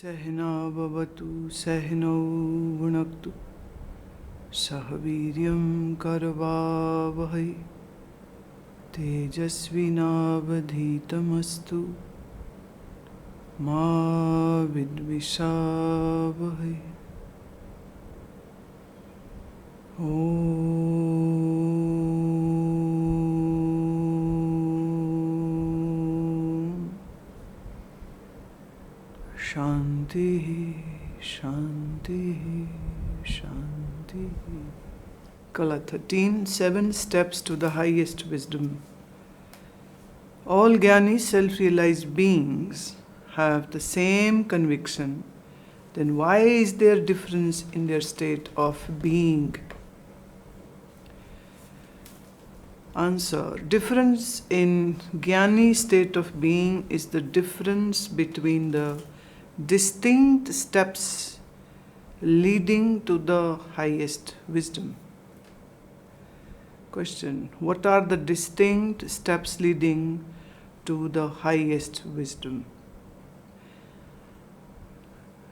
Sahana bhavatu sahanau bhunaktu sahaviryam karavavahai tejasvinavadhitamastu ma vidvishavahai. Shanti, Shanti, Shanti. Kala 13, 7 steps to the highest wisdom. All Gyani self-realized beings have the same conviction. Then why is there difference in their state of being? Answer. Difference in Gyani state of being is the difference between the distinct steps leading to the highest wisdom. Question. What are the distinct steps leading to the highest wisdom?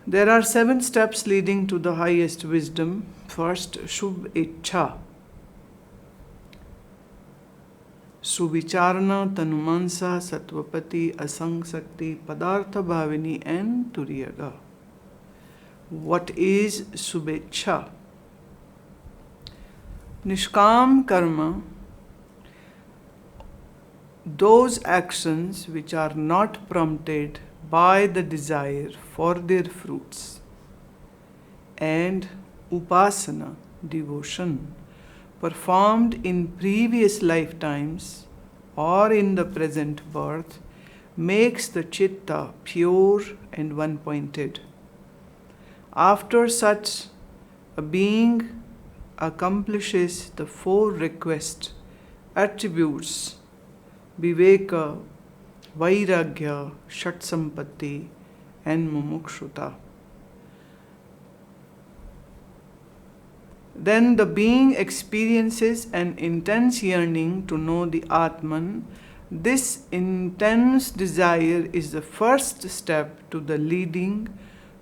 There are 7 steps leading to the highest wisdom. First, Shubhechchhā. Suvichāraṇā, Tanumānasā, Satvāpatti, Asansakti, Padārthābhāvini and Turiyagā. What is Shubhechchhā? Nishkam karma, those actions which are not prompted by the desire for their fruits, and upasana, devotion, performed in previous lifetimes or in the present birth, makes the chitta pure and one-pointed. After such a being accomplishes the 4 requisite attributes, Viveka, Vairagya, Shat-sampatti and mumukshutā, then the being experiences an intense yearning to know the Atman. This intense desire is the first step to the leading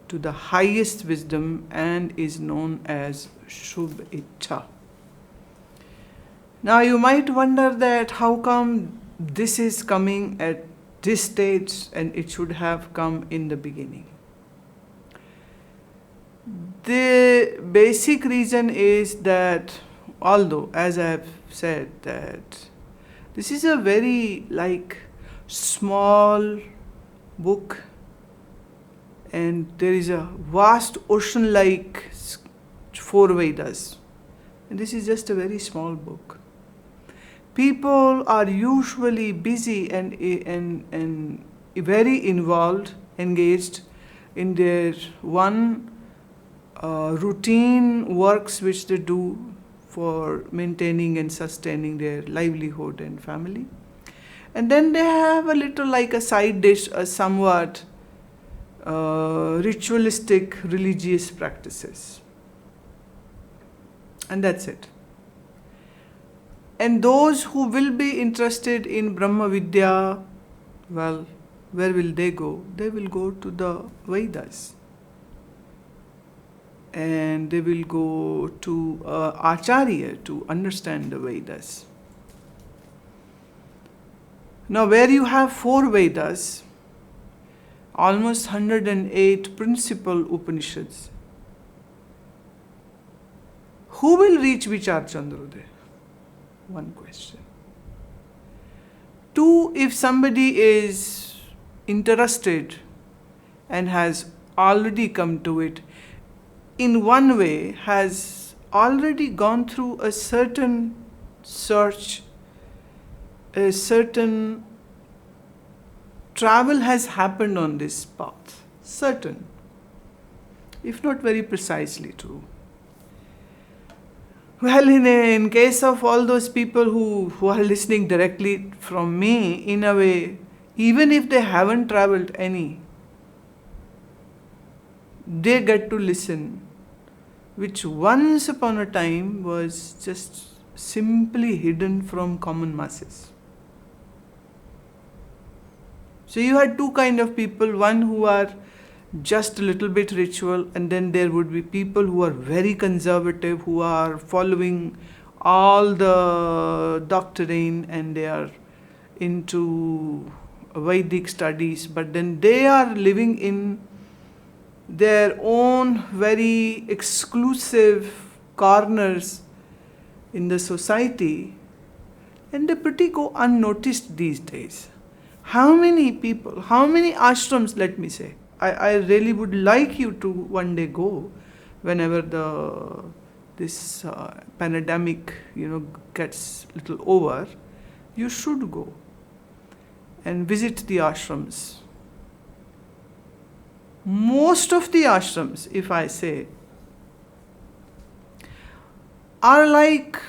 to the highest wisdom and is known as Shubhechchhā. Now you might wonder that how come this is coming at this stage and it should have come in the beginning. The basic reason is that, although as I have said that this is a very small book and there is a vast ocean like 4 Vedas, and this is just a very small book. People are usually busy and very involved, engaged in their routine works which they do for maintaining and sustaining their livelihood and family. And then they have a little like a side dish, a somewhat ritualistic religious practices. And that's it. And those who will be interested in Brahma Vidya, well, where will they go? They will go to the Vedas. And they will go to Acharya to understand the Vedas. Now, where you have 4 Vedas, almost 108 principal Upanishads, who will reach Vichar Chandrodaya? One question. 2, if somebody is interested and has already come to it, in one way has already gone through a certain search, a certain travel has happened on this path, certain, if not very precisely true. Well, in case of all those people who are listening directly from me, in a way, even if they haven't traveled any, they get to listen, which once upon a time was just simply hidden from common masses. So you had 2 kind of people, one who are just a little bit ritual, and then there would be people who are very conservative, who are following all the doctrine and they are into Vedic studies, but then they are living in their own very exclusive corners in the society, and they pretty go unnoticed these days. How many people, how many ashrams, let me say, I really would like you to one day go whenever this pandemic gets a little over. You should go and visit the ashrams. Most of the ashrams, if I say, are like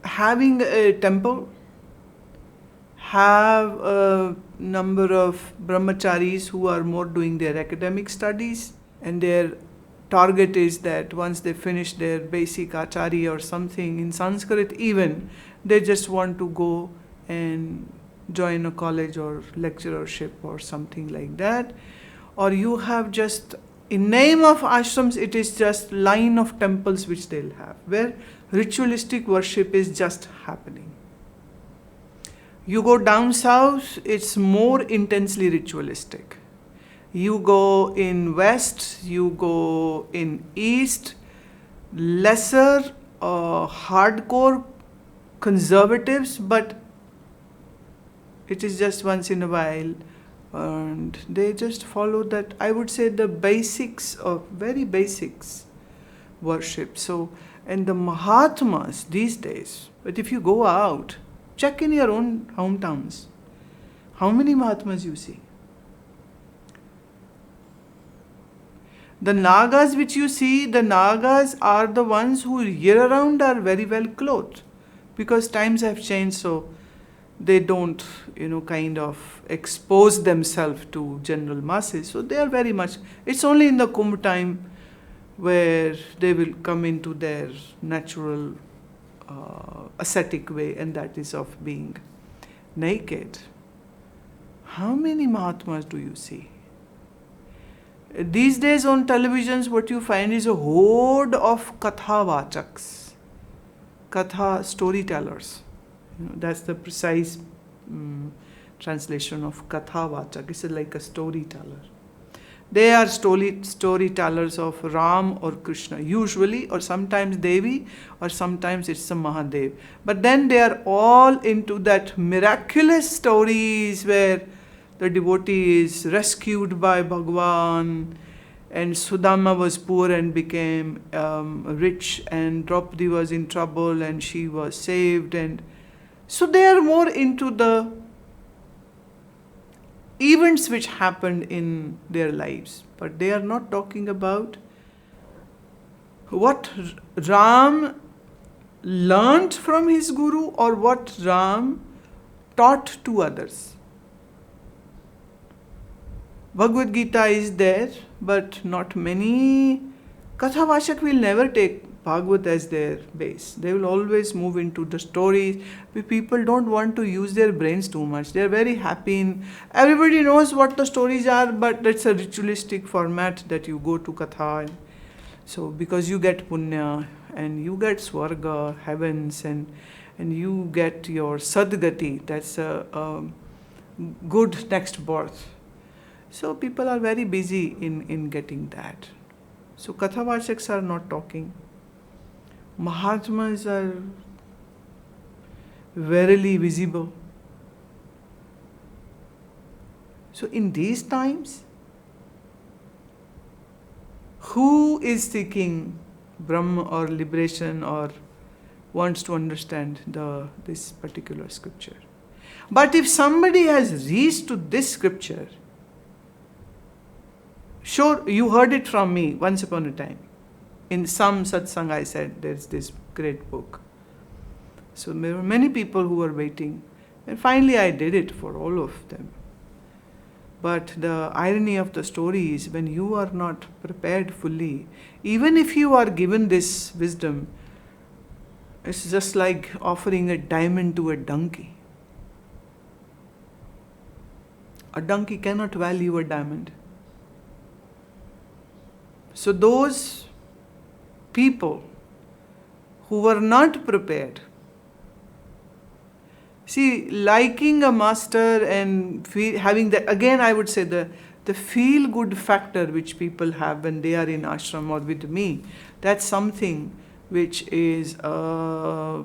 having a temple, have a number of brahmacharis who are more doing their academic studies, and their target is that once they finish their basic acharya or something in Sanskrit even, they just want to go and join a college or lecturership or something like that. Or you have just, in name of ashrams, it is just line of temples which they'll have, where ritualistic worship is just happening. You go down south, it's more intensely ritualistic. You go in west, you go in east, lesser, hardcore conservatives, but it is just once in a while, and they just follow that, I would say, the basics of, very basics worship. So, and the Mahatmas these days, but if you go out, check in your own hometowns, how many Mahatmas you see? The Nagas which you see, the Nagas are the ones who year round are very well clothed, because times have changed, so they don't, kind of expose themselves to general masses. So they are very much, it's only in the Kumbh time where they will come into their natural ascetic way, and that is of being naked. How many Mahatmas do you see? These days on televisions, what you find is a horde of katha vachaks, katha storytellers. That's the precise translation of katha vachak. It's like a storyteller. They are storytellers of Ram or Krishna, usually, or sometimes Devi, or sometimes it's a Mahadev. But then they are all into that miraculous stories where the devotee is rescued by Bhagwan, and Sudama was poor and became rich, and Draupadi was in trouble and she was saved. And so they are more into the events which happened in their lives, but they are not talking about what Ram learnt from his guru or what Ram taught to others. Bhagavad Gita is there, but not many. Kathavashak will never take Bhagavad as their base. They will always move into the stories. People don't want to use their brains too much. They are very happy in, everybody knows what the stories are, but it's a ritualistic format that you go to Katha. So because you get punya and you get swarga, heavens, and you get your sadgati, that's a good next birth. So people are very busy in getting that. So Kathavachaks are not talking. Mahatmas are verily visible. So in these times, who is seeking Brahma or liberation or wants to understand this particular scripture? But if somebody has reached to this scripture, sure, you heard it from me once upon a time. In some satsang I said there's this great book. So there were many people who were waiting. And finally I did it for all of them. But the irony of the story is when you are not prepared fully, even if you are given this wisdom, it's just like offering a diamond to a donkey. A donkey cannot value a diamond. So those people who were not prepared, see, liking a master and having that, again I would say the feel-good factor which people have when they are in ashram or with me, that's something which is a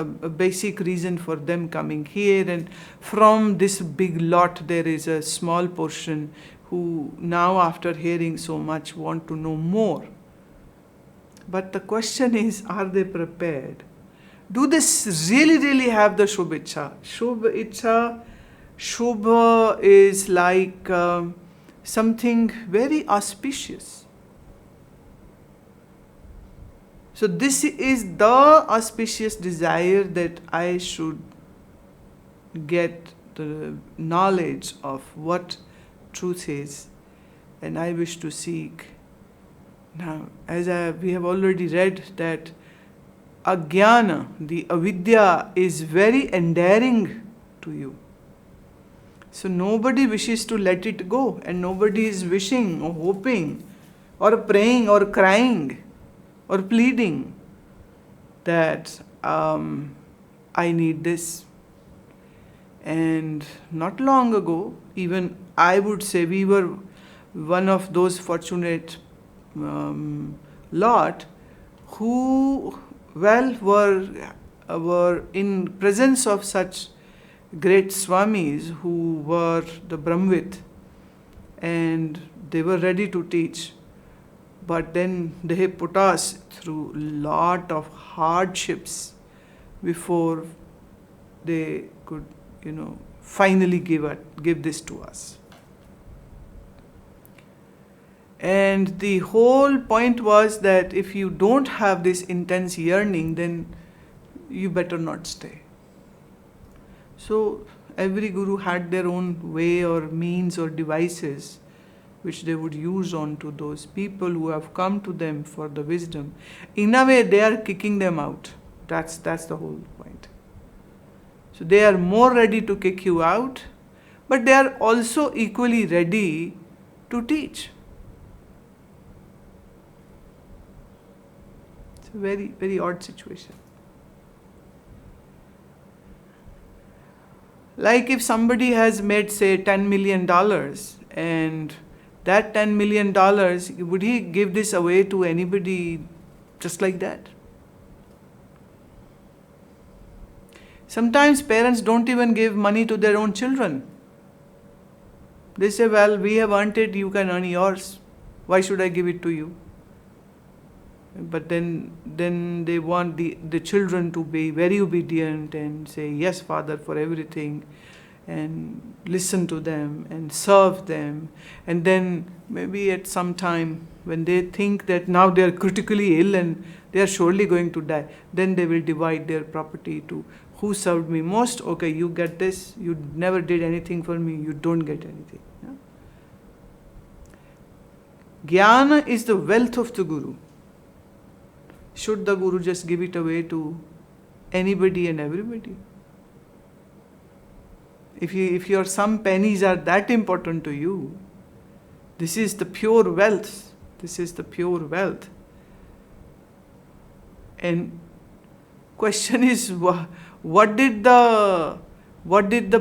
basic reason for them coming here. And from this big lot, there is a small portion who now, after hearing so much, want to know more. But the question is, are they prepared? Do they really have the Shubhechchhā? Shubha is like something very auspicious. So this is the auspicious desire that I should get the knowledge of what truth is, and I wish to seek. Now, as we have already read that Gyana, the avidya, is very endearing to you. So nobody wishes to let it go, and nobody is wishing or hoping or praying or crying or pleading that I need this. And not long ago, even I would say we were one of those fortunate lot who were in presence of such great swamis who were the Brahmvit, and they were ready to teach. But then they put us through a lot of hardships before they could, finally give this to us. And the whole point was that if you don't have this intense yearning, then you better not stay. So every guru had their own way or means or devices which they would use on to those people who have come to them for the wisdom. In a way, they are kicking them out. That's the whole point. So they are more ready to kick you out, but they are also equally ready to teach. It's a very, very odd situation. Like if somebody has made, say, $10 million, and that $10 million, would he give this away to anybody just like that? Sometimes parents don't even give money to their own children. They say, well, we have earned it, you can earn yours. Why should I give it to you? But then they want the children to be very obedient and say, yes, Father, for everything, and listen to them and serve them. And then maybe at some time when they think that now they are critically ill and they are surely going to die, then they will divide their property to who served me most. Okay, you get this. You never did anything for me. You don't get anything. Yeah? Gyana is the wealth of the Guru. Should the Guru just give it away to anybody and everybody? If your some pennies are that important to you, this is the pure wealth. This is the pure wealth. And question is, what did the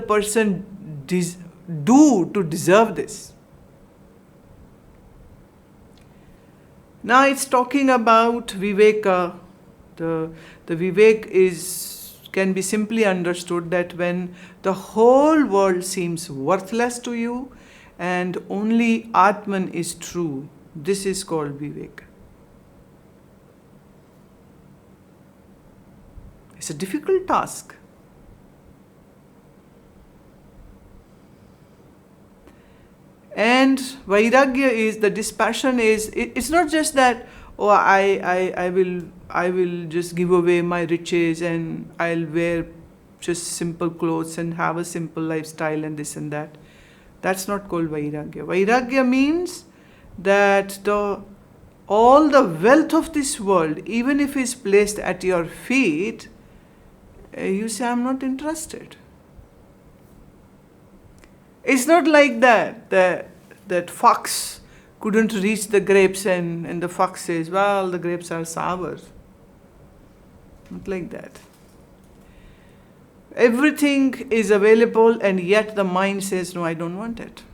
person do to deserve this? Now it's talking about Viveka. The Vivek can be simply understood that when the whole world seems worthless to you and only Atman is true, this is called Viveka. It's a difficult task. And Vairagya is, the dispassion is, it's not just that, oh, I will just give away my riches and I'll wear just simple clothes and have a simple lifestyle and this and that. That's not called Vairagya. Vairagya means that all the wealth of this world, even if it's placed at your feet, you say, I'm not interested. It's not like that fox couldn't reach the grapes, and the fox says, well, the grapes are sour. Not like that. Everything is available, and yet the mind says, no, I don't want it.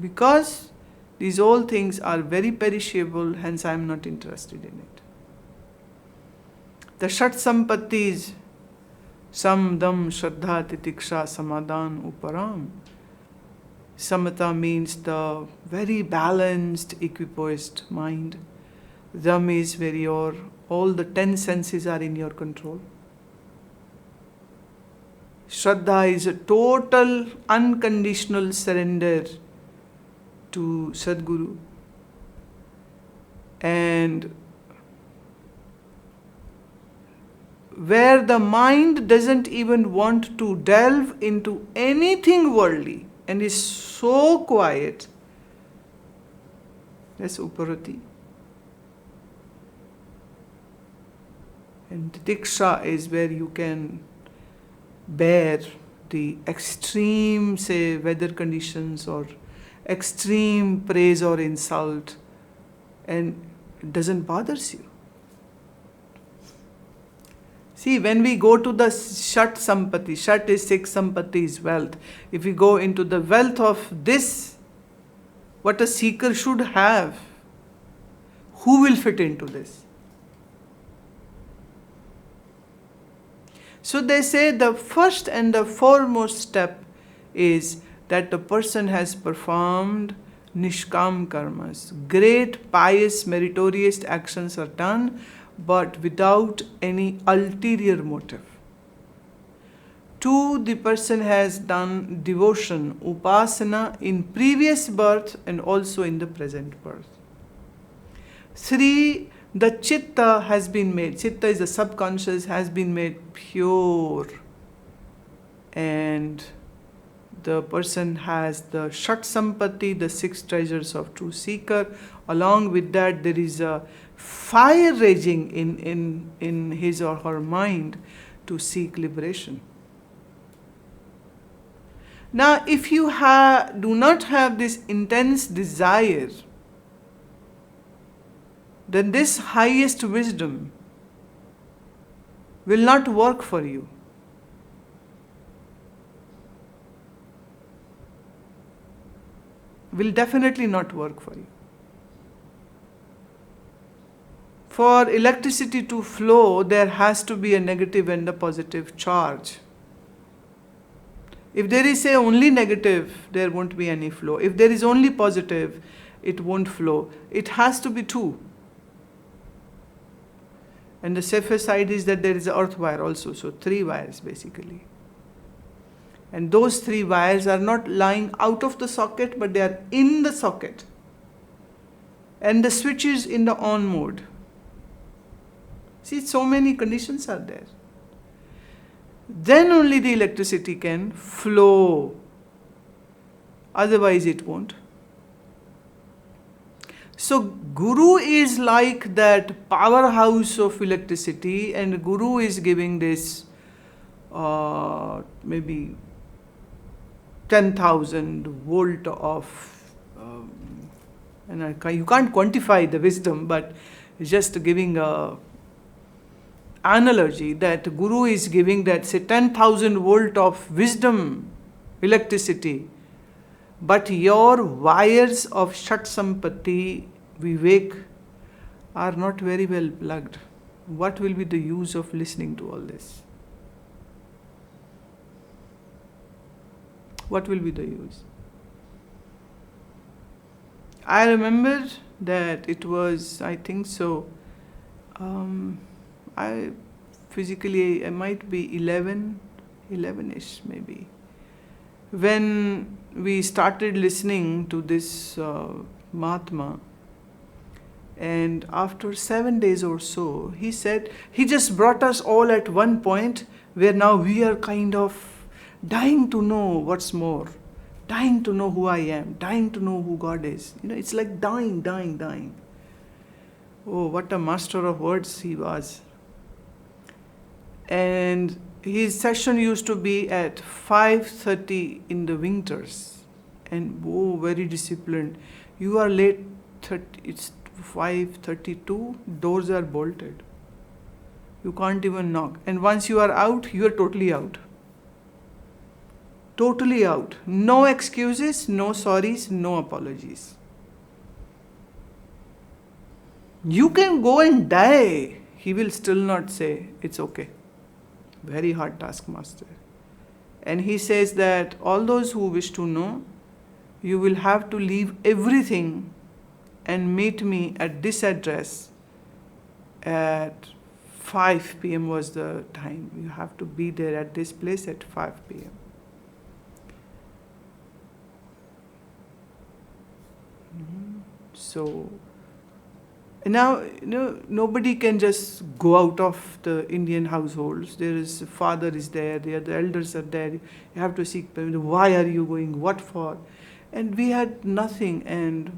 Because these all things are very perishable, hence I am not interested in it. The Shat-sampattis, Sam, Dam, Shraddha, Titiksha, Samadhan, Uparam. Samatha means the very balanced, equipoised mind. Dam is where all the 10 senses are in your control. Shraddha is a total, unconditional surrender to Sadguru. And where the mind doesn't even want to delve into anything worldly and is so quiet, that's Uparati. And Titiksha is where you can bear the extreme, say, weather conditions or extreme praise or insult, and it doesn't bother you. See, when we go to the Shat-sampatti, Shat is 6, Sampatti is wealth. If we go into the wealth of this, what a seeker should have, who will fit into this? So they say the first and the foremost step is that the person has performed nishkam karmas. Great, pious, meritorious actions are done, but without any ulterior motive. 2, the person has done devotion, upasana in previous birth and also in the present birth. 3, the chitta has been made, chitta is the subconscious, has been made pure, and the person has the Shat-sampatti, the 6 treasures of true seeker. Along with that, there is a fire raging in his or her mind to seek liberation. Now, if you do not have this intense desire, then this highest wisdom will not work for you. Will definitely not work for you. For electricity to flow, there has to be a negative and a positive charge. If there is, say, only negative, there won't be any flow. If there is only positive, it won't flow. It has to be 2. And the safer side is that there is an earth wire also, so 3 wires basically. And those 3 wires are not lying out of the socket, but they are in the socket. And the switch is in the on mode. See, so many conditions are there. Then only the electricity can flow. Otherwise it won't. So Guru is like that powerhouse of electricity, and Guru is giving this maybe 10,000 volt of, and you can't quantify the wisdom, but it's just giving a analogy that Guru is giving that, say, 10,000 volt of wisdom, electricity, but your wires of Shat-sampatti, Viveka, are not very well plugged. What will be the use of listening to all this? What will be the use? I remember that it was, I think so, I might be 11-ish maybe, when we started listening to this Mahatma. And after 7 days or so, he said, he just brought us all at one point where now we are kind of dying to know what's more, dying to know who I am, dying to know who God is. It's like dying. Oh, what a master of words he was. And his session used to be at 5:30 in the winters. and very disciplined. You are late, it's 5:32, doors are bolted. You can't even knock. And once you are out, you are totally out. Totally out. No excuses, no sorries, no apologies. You can go and die. He will still not say, it's okay. Very hard taskmaster. And he says that all those who wish to know, you will have to leave everything and meet me at this address at 5 p.m. was the time. You have to be there at this place at 5 p.m. So now, nobody can just go out of the Indian households. There is father is there, the elders are there. You have to seek permission. Why are you going? What for? And we had nothing.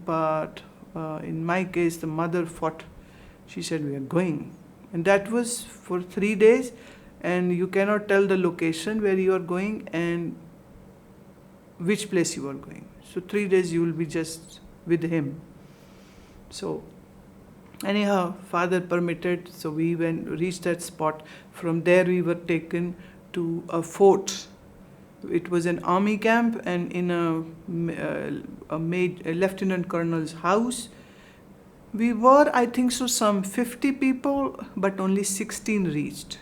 But in my case, the mother fought. She said, we are going. And that was for 3 days. And you cannot tell the location where you are going and which place you are going. So 3 days you will be just with him. So anyhow, father permitted, so we reached that spot. From there we were taken to a fort. It was an army camp, and in a lieutenant colonel's house. We were, I think so, some 50 people, but only 16 reached.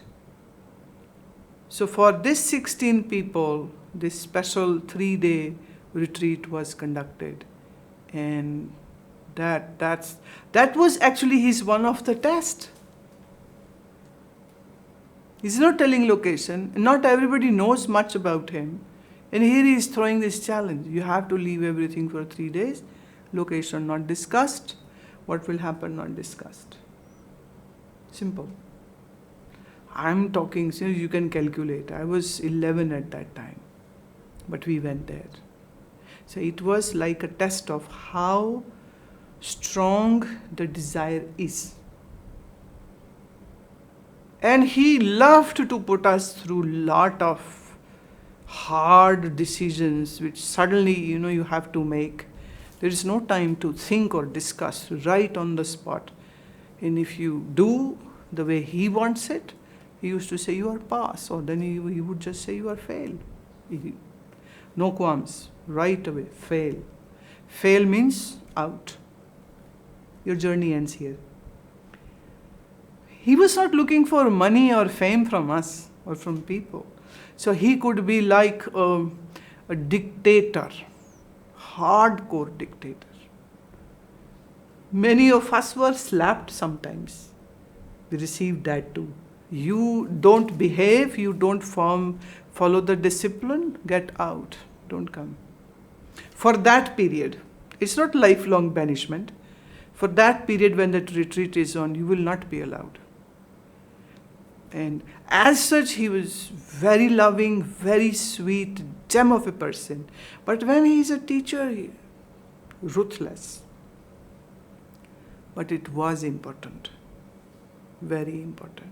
So for this 16 people, this special 3-day retreat was conducted. And that was actually one of the tests. He's not telling location. Not everybody knows much about him. And here he is throwing this challenge. You have to leave everything for 3 days. Location not discussed. What will happen not discussed. Simple. I'm talking, you can calculate. I was 11 at that time. But we went there. So it was like a test of how strong the desire is. And he loved to put us through lot of hard decisions which suddenly, you have to make. There is no time to think or discuss, right on the spot. And if you do the way he wants it, he used to say you are pass, or then he would just say you are fail. No qualms, right away, fail. Fail means out. Your journey ends here. He was not looking for money or fame from us or from people. So he could be like a dictator, hardcore dictator. Many of us were slapped sometimes. We received that too. You don't behave, you don't follow the discipline, get out, don't come. For that period, it's not lifelong banishment. For that period when that retreat is on, you will not be allowed. And as such, he was very loving, very sweet, gem of a person. But when he is a teacher, ruthless. But it was important, very important.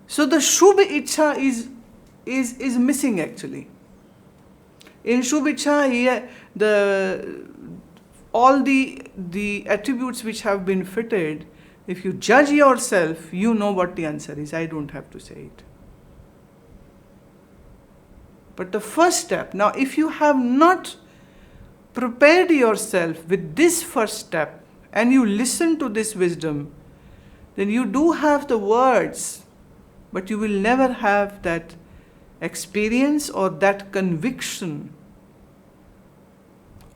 So the Shubhechchhā is missing actually. In Shubhechchhā, all the attributes which have been fitted, if you judge yourself, you know what the answer is. I don't have to say it. But the first step, now if you have not prepared yourself with this first step and you listen to this wisdom, then you do have the words, but you will never have that experience or that conviction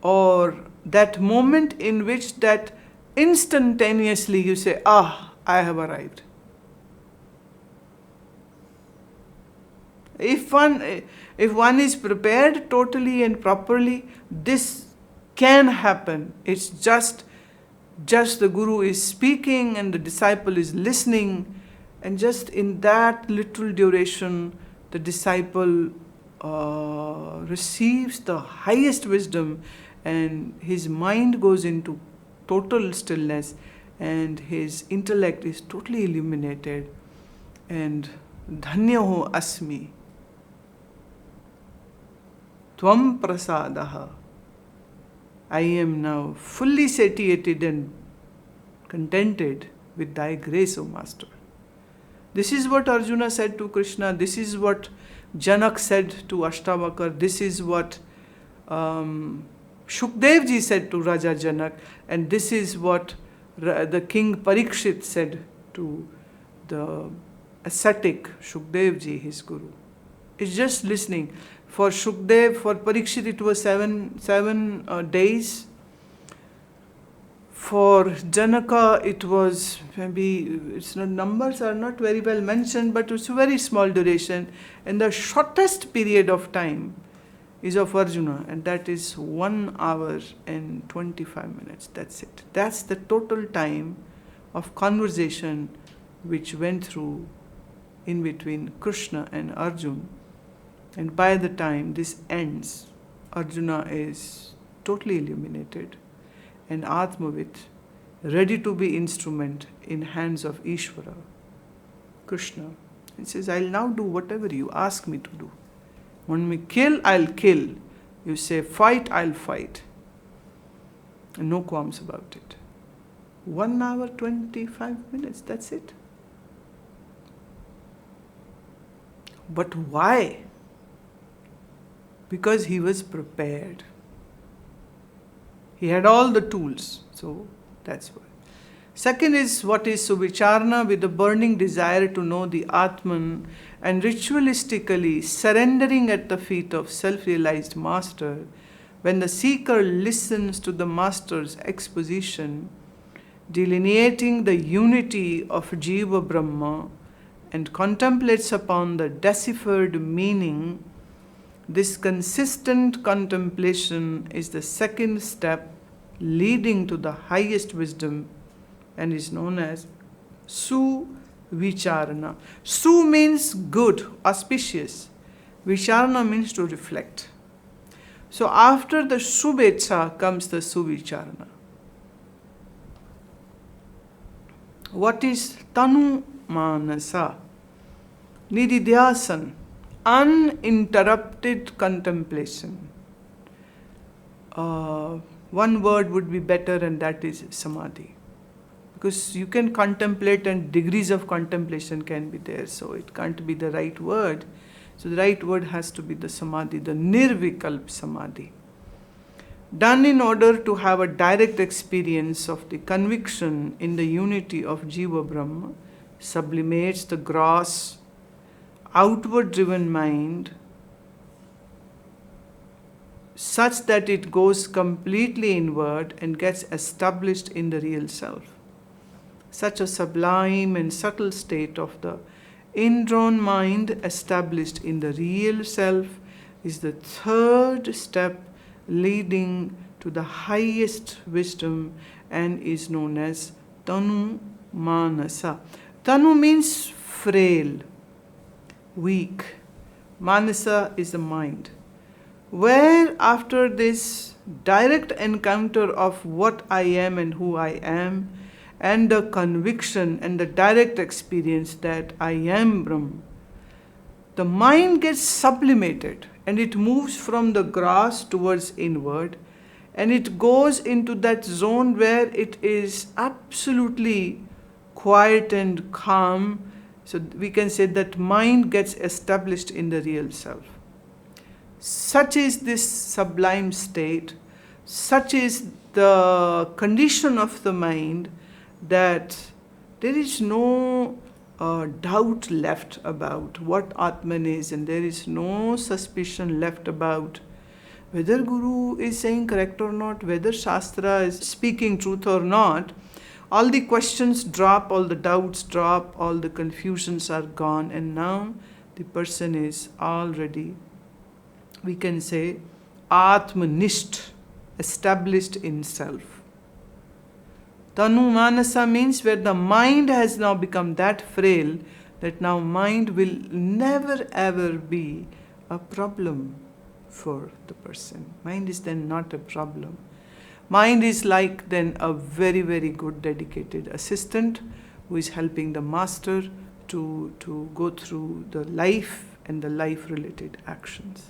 or that moment in which that instantaneously you say, I have arrived. If one is prepared totally and properly, this can happen. It's just the Guru is speaking and the disciple is listening, and just in that little duration, the disciple receives the highest wisdom, and his mind goes into total stillness, and his intellect is totally illuminated, and dhanya ho asmi. Tvam prasadaha. I am now fully satiated and contented with thy grace, O Master. This is what Arjuna said to Krishna. This is what Janak said to Ashtavakar. This is what Shukdev ji said to Raja Janak. And this is what the king Parikshit said to the ascetic Shukdev ji, his guru. It's just listening. For Shukdev, for Parikshit, it was seven days. For Janaka, it was maybe, numbers are not very well mentioned, but it's a very small duration. And the shortest period of time is of Arjuna, and that is 1 hour and 25 minutes. That's it. That's the total time of conversation which went through in between Krishna and Arjuna. And by the time this ends, Arjuna is totally illuminated and Atmavit, ready to be instrument in hands of Ishvara, Krishna. He says, I'll now do whatever you ask me to do. Want me kill, I'll kill. You say fight, I'll fight. And no qualms about it. 1 hour, 25 minutes, that's it. But why? Because he was prepared. He had all the tools. So that's why. Second is what is Suvichāraṇa, with a burning desire to know the Atman and ritualistically surrendering at the feet of self-realized Master. When the seeker listens to the Master's exposition, delineating the unity of Jiva Brahma and contemplates upon the deciphered meaning, this consistent contemplation is the second step leading to the highest wisdom and is known as Suvichāraṇā. Su means good, auspicious. Vichārana means to reflect. So after the Shubhechchhā comes the Suvichāraṇā. What is Tanumānasā? Nididhyasan, uninterrupted contemplation. One word would be better, and that is samadhi. Because you can contemplate and degrees of contemplation can be there, so it can't be the right word. So the right word has to be the samadhi, the nirvikalp samadhi. Done in order to have a direct experience of the conviction in the unity of Jiva Brahma, sublimates the gross, outward driven mind such that it goes completely inward and gets established in the real self. Such a sublime and subtle state of the indrawn mind established in the real self is the third step leading to the highest wisdom and is known as Tanumānasā. Tanu means frail, weak. Manasa is the mind. Where after this direct encounter of what I am and who I am, and the conviction and the direct experience that I am Brahma, the mind gets sublimated and it moves from the gross towards inward, and it goes into that zone where it is absolutely quiet and calm. So we can say that mind gets established in the real self. Such is this sublime state, such is the condition of the mind that there is no doubt left about what Atman is, and there is no suspicion left about whether Guru is saying correct or not, whether Shastra is speaking truth or not. All the questions drop, all the doubts drop, all the confusions are gone, and now the person is already, we can say, Atmanisht, established in self. Tanumānasā means where the mind has now become that frail that now mind will never ever be a problem for the person. Mind is then not a problem. Mind is like then a very, very good dedicated assistant who is helping the master to go through the life and the life related actions.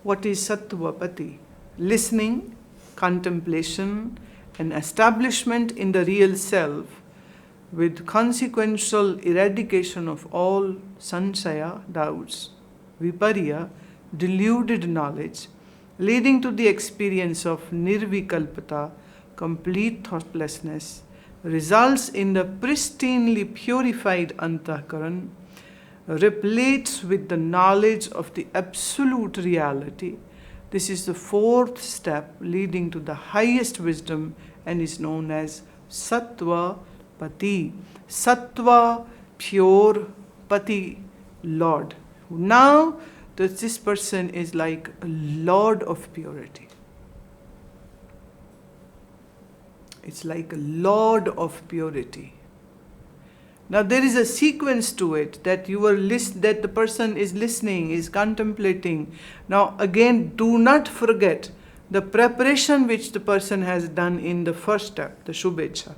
What is Satvāpatti? Listening, contemplation, and establishment in the real self with consequential eradication of all sansaya, doubts, viparya, deluded knowledge, leading to the experience of nirvikalpata, complete thoughtlessness, results in the pristinely purified antahkaran, replete with the knowledge of the absolute reality. This is the fourth step leading to the highest wisdom and is known as Satvāpatti. Sattva, pure, Pati, Lord. Now this person is like a Lord of purity. It's like a Lord of purity. Now there is a sequence to it that that the person is listening, is contemplating. Now again, do not forget the preparation which the person has done in the first step, the Shubhechchhā.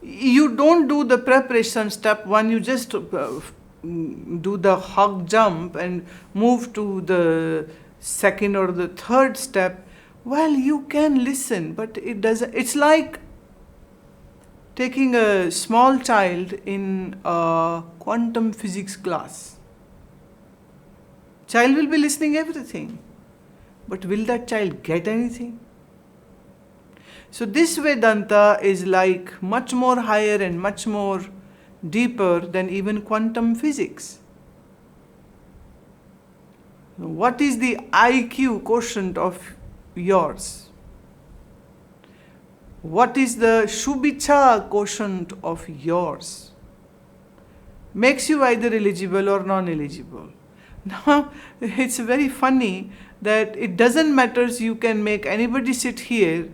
You don't do the preparation step one, you just do the hog jump and move to the second or the third step. Well, you can listen, but it doesn't. It's like taking a small child in a quantum physics class. Child will be listening everything, but will that child get anything? So this Vedanta is like much more higher and much more deeper than even quantum physics. What is the IQ quotient of yours? What is the Suvichāraṇa quotient of yours? Makes you either eligible or non-eligible. Now, it's very funny that it doesn't matter, you can make anybody sit here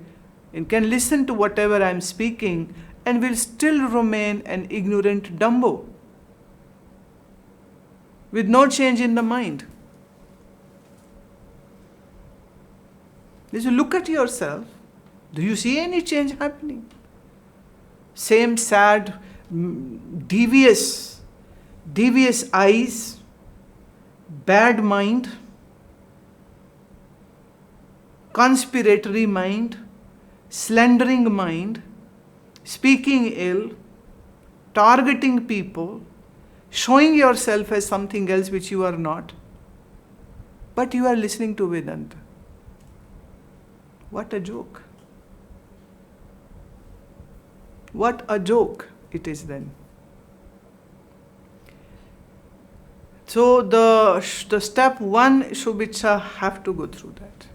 and can listen to whatever I'm speaking and will still remain an ignorant dumbo with no change in the mind. So look at yourself. Do you see any change happening? Same sad, devious eyes, bad mind, conspiratory mind, slandering mind, speaking ill, targeting people, showing yourself as something else which you are not, but you are listening to Vedanta. What a joke. What a joke it is then. So the step one, Shubhechchhā, have to go through that.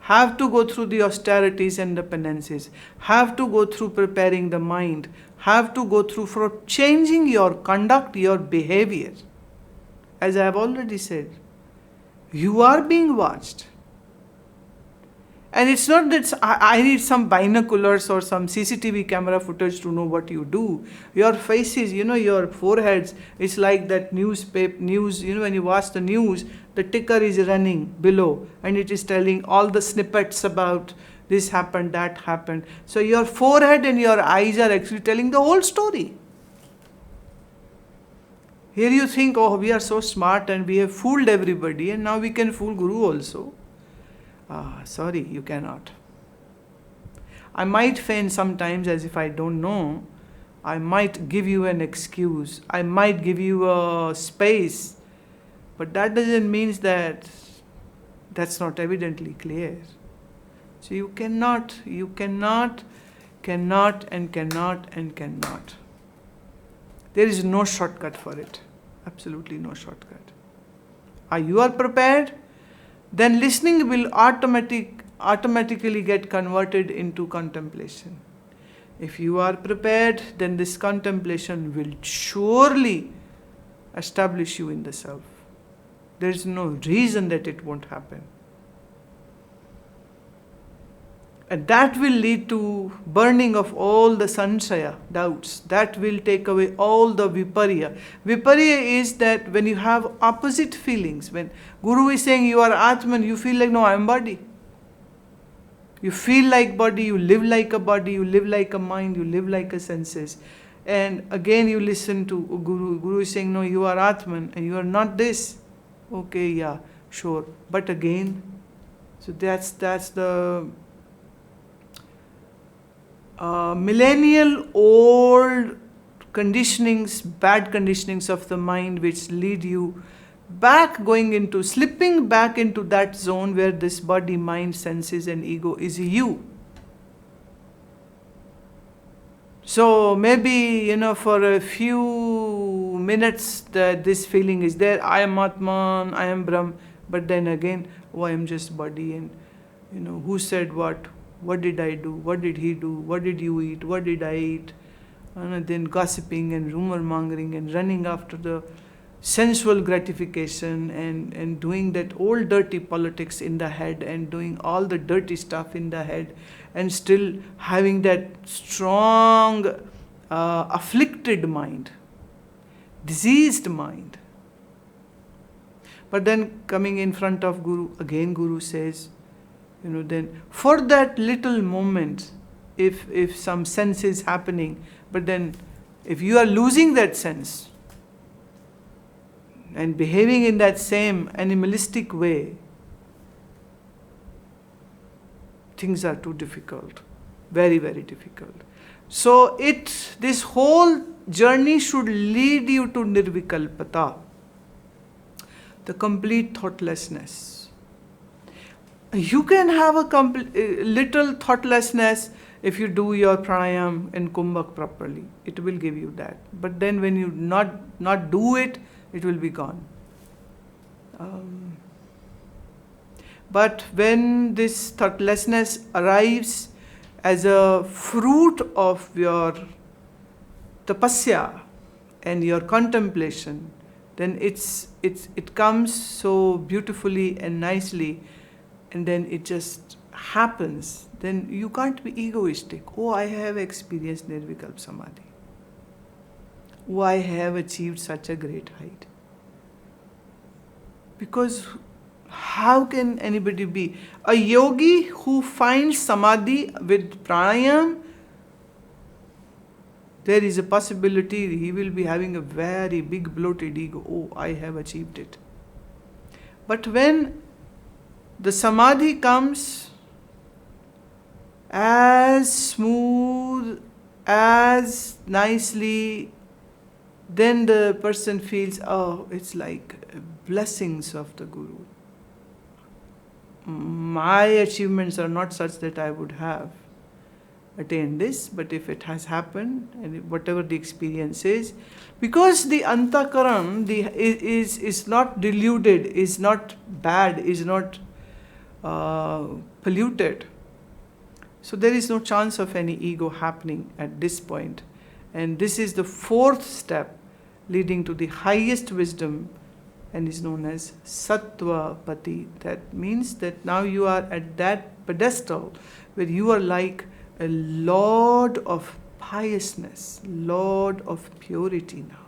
Have to go through the austerities and the penances. Have to go through preparing the mind. Have to go through for changing your conduct, your behavior. As I have already said, you are being watched. And it's not that I need some binoculars or some CCTV camera footage to know what you do. Your faces, your foreheads, it's like that news, when you watch the news, the ticker is running below and it is telling all the snippets about this happened, that happened. So your forehead and your eyes are actually telling the whole story. Here you think, oh, we are so smart and we have fooled everybody and now we can fool Guru also. Sorry, you cannot. I might feign sometimes as if I don't know. I might give you an excuse. I might give you a space. But that doesn't mean that that's not evidently clear. So you cannot. There is no shortcut for it. Absolutely no shortcut. You are prepared? Then listening will automatically get converted into contemplation. If you are prepared, then this contemplation will surely establish you in the self. There is no reason that it won't happen. And that will lead to burning of all the sansaya, doubts. That will take away all the viparya. Viparya is that when you have opposite feelings, when Guru is saying you are Atman, you feel like, no, I am body. You feel like body, you live like a body, you live like a mind, you live like a senses. And again you listen to Guru. Guru is saying, no, you are Atman and you are not this. Okay, yeah, sure. But again, so that's the millennial old conditionings, bad conditionings of the mind which lead you back, slipping back into that zone where this body, mind, senses and ego is you. So maybe, for a few minutes this feeling is there, I am Atman, I am Brahm, but then again, I am just body, and who said what did I do, what did he do, what did you eat, what did I eat, and then gossiping and rumor mongering and running after the sensual gratification and doing that old dirty politics in the head and doing all the dirty stuff in the head, and still having that strong afflicted mind, diseased mind. But then coming in front of Guru, again Guru says, then for that little moment, if some sense is happening, but then if you are losing that sense and behaving in that same animalistic way, things are too difficult, very, very difficult. So this whole journey should lead you to nirvikalpata, the complete thoughtlessness. You can have a little thoughtlessness if you do your pranayam and kumbhak properly. It will give you that. But then when you not do it, it will be gone. But when this thoughtlessness arrives as a fruit of your tapasya and your contemplation, then it comes so beautifully and nicely, and then it just happens. Then you can't be egoistic. Oh, I have experienced Nirvikalpa Samadhi. Oh, I have achieved such a great height. Because how can anybody be? A yogi who finds Samadhi with pranayam, there is a possibility he will be having a very big bloated ego. Oh, I have achieved it. But when the Samadhi comes as smooth, as nicely, then the person feels, oh, it's like blessings of the Guru. My achievements are not such that I would have attained this, but if it has happened, and whatever the experience is, because the antakaran is not deluded, is not bad, is not polluted. So there is no chance of any ego happening at this point. And this is the fourth step leading to the highest wisdom, and is known as Satvāpatti. That means that now you are at that pedestal where you are like a lord of piousness, lord of purity now.